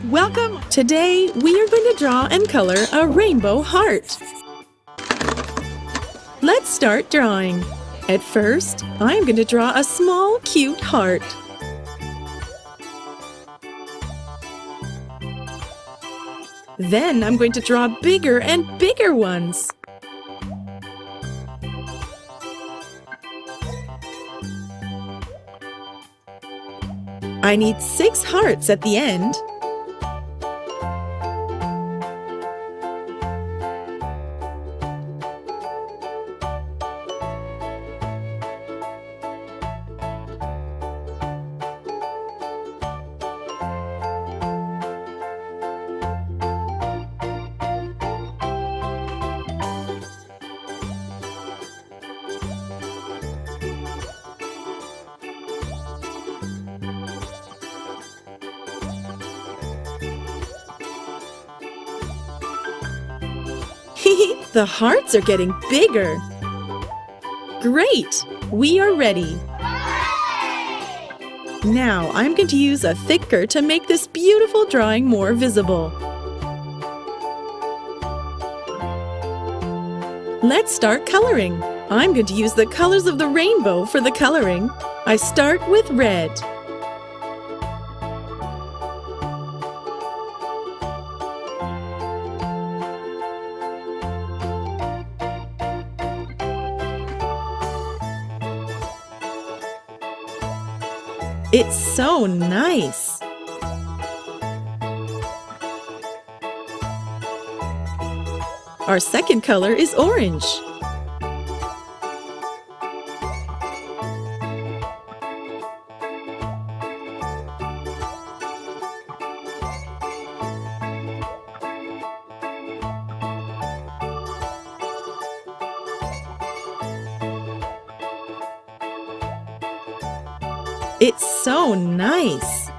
Welcome! Today, we are going to draw and color a rainbow heart. Let's start drawing. At first, I'm going to draw a small, cute heart. Then I'm going to draw bigger and bigger ones. I need 6 hearts at the end. The hearts are getting bigger. Great! We are ready. Now I'm going to use a thicker to make this beautiful drawing more visible. Let's start coloring. I'm going to use the colors of the rainbow for the coloring. I start with red. It's so nice! Our second color is orange. It's so nice!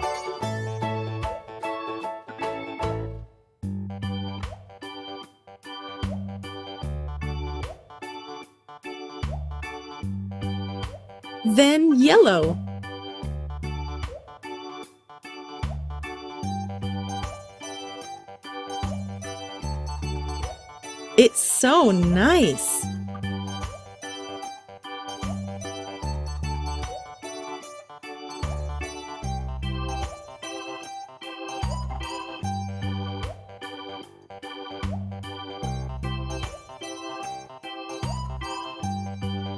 Then yellow. It's so nice!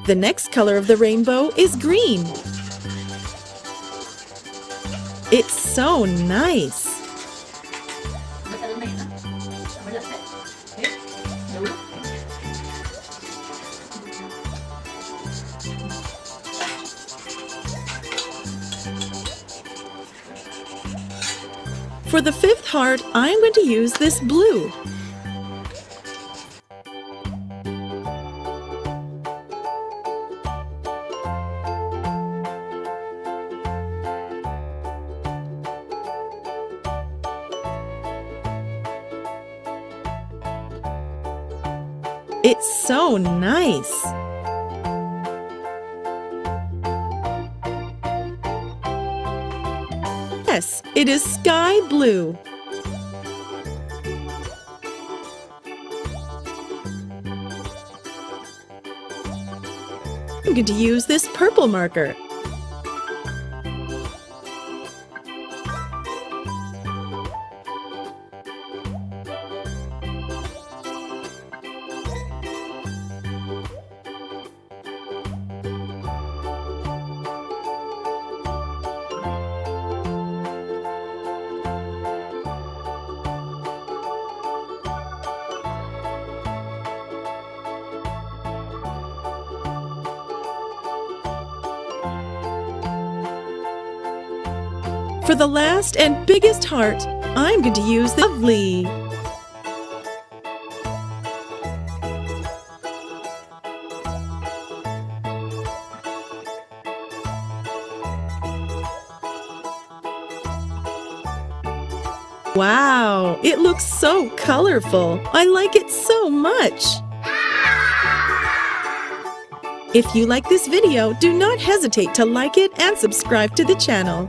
The next color of the rainbow is green. It's so nice! For the 5th heart, I'm going to use this blue. It's so nice! Yes, it is sky blue. I'm going to use this purple marker. For the last and biggest heart, I'm going to use the lovely. Wow, it looks so colorful. I like it so much. If you like this video, do not hesitate to like it and subscribe to the channel.